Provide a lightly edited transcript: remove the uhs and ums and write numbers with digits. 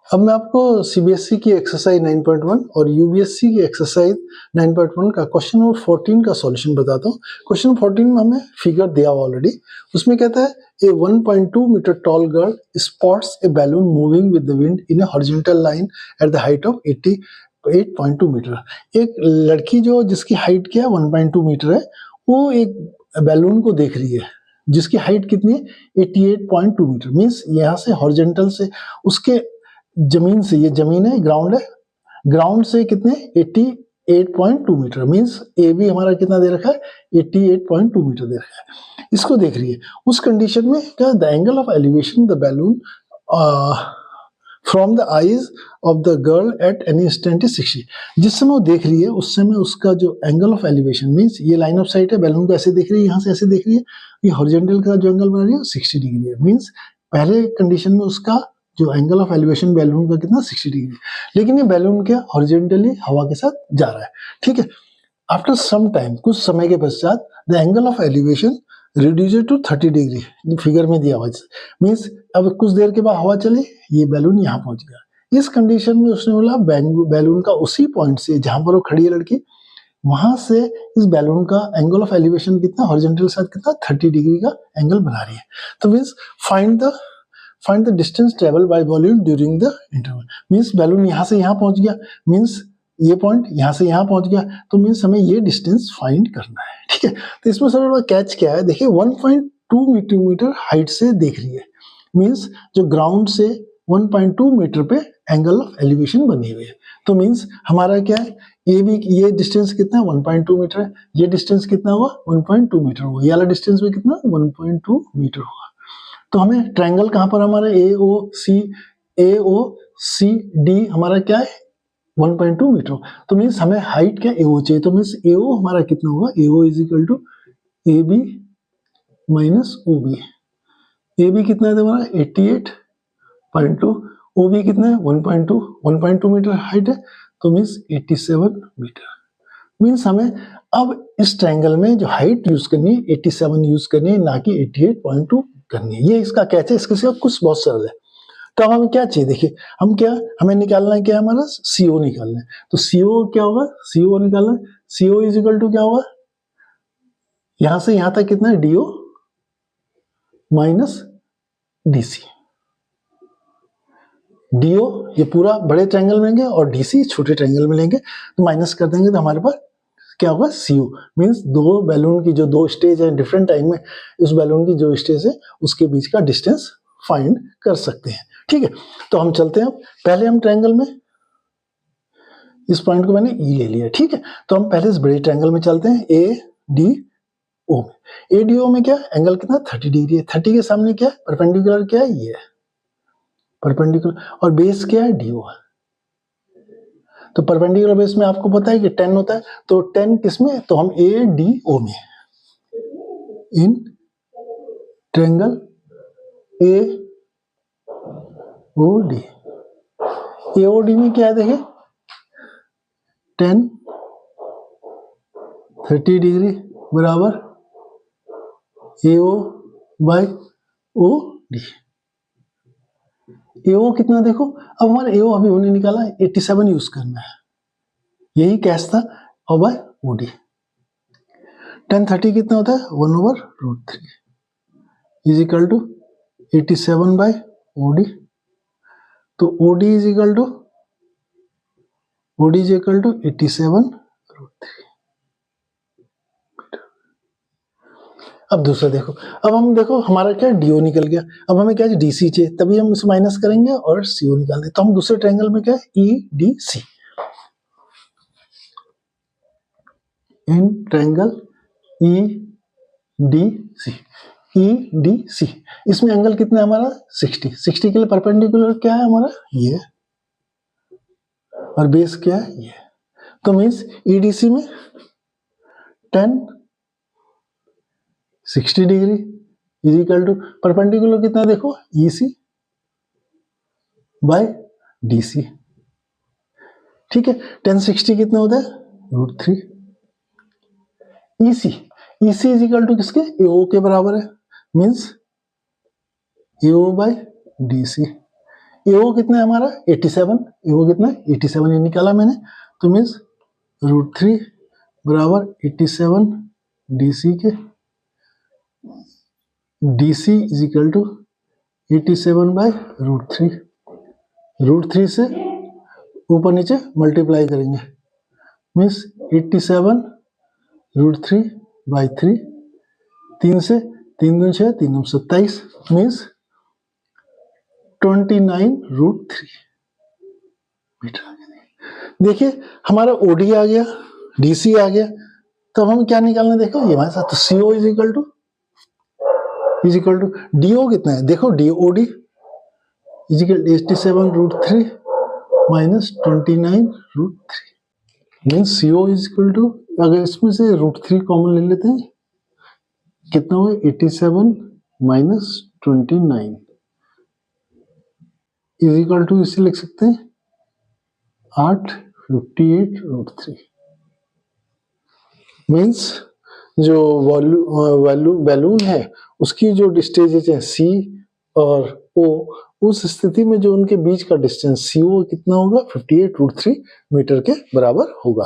अब मैं आपको सीबीएसई की एक्सरसाइज 9.1 और यूबीएससी की एक्सरसाइज 9.1 का क्वेश्चन नंबर 14 का सॉल्यूशन बताता हूँ। क्वेश्चन 14 में हमें फिगर दिया हुआ ऑलरेडी, उसमें कहता है a 1.2 metre tall girl spots a balloon moving with the wind in a horizontal line at the height of 8.2 metre. एक लड़की जो जिसकी हाइट क्या है 1.2 मीटर है, वो एक बैलून को देख रही है जिसकी हाइट कितनी है 88.2 मीटर। मीन्स यहाँ से हॉरिजॉन्टल से उसके जमीन से, ये जमीन है ग्राउंड है, ग्राउंड से कितने 88.2 मीटर। मीन्स ए बी हमारा कितना दे रखा है 88.2 मीटर दे रखा है, इसको देख रही है। उस कंडीशन में क्या the angle of elevation the balloon from the eyes of the girl at any instant is 60। जिस समय वो देख रही है उस समय उसका जो एंगल ऑफ एलिवेशन, मीन्स ये लाइन ऑफ साइट है, बैलून को ऐसे देख रही है, यहाँ से ऐसे देख रही है, ये हॉरिजॉन्टल का जो एंगल बना रही है 60 डिग्री है। मीन्स पहले कंडीशन में उसका जो एंगल ऑफ एलिवेशन बैलून का कितना 60 डिग्री, लेकिन ये बैलून क्या हॉरिजॉन्टली हवा के साथ जा रहा है। ठीक है, आफ्टर सम टाइम, कुछ समय के पश्चात the angle of elevation reduce to 30 degree, figure में दिया हुआ है। मीन्स अब कुछ देर के बाद हवा चली, ये बैलून यहाँ पहुंच गया। इस कंडीशन में उसने बोला बैलून का उसी पॉइंट से जहां पर वो खड़ी है लड़की, वहां से इस बैलून का एंगल ऑफ एलिवेशन कितना हॉरिजॉन्टल के साथ कितना 30 डिग्री का एंगल बना रही है। तो means find the distance travel by volume during the interval. Means balloon यहाँ से यहाँ पहुंच गया, मीन्स ये पॉइंट यहाँ से यहाँ पहुंच गया, तो मीन्स हमें ये डिस्टेंस फाइंड करना है। ठीक है, तो इसमें सबसे बड़ा कैच क्या है, देखिए 1.2 मीटर हाइट से देख रही है। मीन्स जो ग्राउंड से 1.2 मीटर पे एंगल ऑफ एलिवेशन बनी हुई है। तो मीन्स हमारा क्या है, ये डिस्टेंस कितना है 1.2 मीटर है, ये डिस्टेंस कितना हुआ 1.2 मीटर हुआ, ये वाला डिस्टेंस भी कितना 1.2 मीटर होगा। तो हमें ट्रायंगल कहां पर हमारा ए ओ सी डी हमारा क्या है 1.2 मीटर। तो मीन्स हमें हाइट क्या एओ चाहिए, तो मीन्स एओ हमारा कितना होगा, AO is equal to A B minus O B. A B कितना है हमारा 88.2, ओ बी कितना है 1.2 मीटर हाइट है, तो मीन्स 87 मीटर। मीन्स हमें अब इस ट्रायंगल में जो हाइट यूज करनी है 87 यूज करनी है, ना कि 88.2 करनी है। ये इसका कैच है, इसके सिवा कुछ बहुत सरल है। तो अब हमें क्या चाहिए, देखिए हमें निकालना है क्या, हमारा सीओ निकालना है। तो सीओ क्या होगा, सीओ निकालना है, सीओ इज इक्वल टू क्या होगा, यहां से यहां तक कितना है डीओ माइनस डीसी। डीओ ये पूरा बड़े ट्रायंगल में लेंगे और डीसी छोटे ट्रायंगल में लेंगे, तो माइनस कर देंगे तो हमारे पास क्या होगा सीयू। मीन्स दो बैलून की जो दो स्टेज है डिफरेंट टाइम में, उस बैलून की जो स्टेज है उसके बीच का डिस्टेंस फाइंड कर सकते हैं। ठीक है, तो हम चलते हैं, पहले हम ट्रायंगल में इस पॉइंट को मैंने ई ले लिया। ठीक है, तो हम पहले इस बड़े ट्रायंगल में चलते हैं ए डी ओ में। ए डी ओ में क्या एंगल कितना 30 डिग्री है, 30 के सामने क्या है परपेंडिकुलर, क्या है ये परपेंडिकुलर, और बेस क्या है डी ओ है। तो परपेंडिकुलर बेस में आपको पता है कि 10 होता है, तो 10 किसमें, तो हम ए डी ओ में, in triangle A O D. A O D में क्या है देखिए 10 30 डिग्री बराबर ए ओ बाई ओ डी। एओ कितना देखो, अब हमारा एओ अभी हमने निकाला 87 यूज करना है, यही कैश था। और बाय ओडी 10 30 कितना होता है 1/√3 is equal to 87 by OD. तो ओडी इज इक्वल टू 87√3। अब दूसरा देखो, अब हम देखो हमारा क्या डीओ निकल गया, अब हमें क्या डीसी चाहिए, तभी हम इसे माइनस करेंगे और सीओ निकाल दें। तो हम दूसरे ट्रायंगल में क्या है E D C, in triangle E D C, E D C, इसमें एंगल कितना है हमारा 60 के लिए परपेंडिकुलर क्या है हमारा ये, और बेस क्या है ये। तो मीन्स ईडीसी में 10 60 degree is equal to perpendicular कितना देखो ईसी बाय डीसी। ठीक है, 10 60 कितना होता है √3। ईसी इज इक्वल टू किसके एओ के बराबर है, मीन्स एओ बाय डीसी। एओ कितना है हमारा 87, एओ कितना है 87 ये निकाला मैंने, तो मीन्स √3 बराबर 87 DC के, DC is equal to 87 by √3, √3 से ऊपर नीचे मल्टीप्लाई करेंगे, मीन्स 87 √3 बाई 3, 3 से 3 दूनी 6, 3 27, मीन्स 29√3 मीटर आ गया। देखिए हमारा ओडी आ गया, डीसी आ गया, तो हम क्या निकालना देखो ये हमारे साथ, तो CO is equal to DO कितना है, देखो DOD is equal 87√3 minus 29√3, means CO is equal to, अगर इसमें से √3 कॉमन ले लेते हैं कितना हुआ 87 माइनस 29 इज इक्वल टू, इसे लिख सकते हैं 858√3, मीन्स जो बैलून है उसकी जो डिस्टेंस है सी और ओ, उस स्थिति में जो उनके बीच का डिस्टेंस सीओ कितना होगा 58√3 मीटर के बराबर होगा।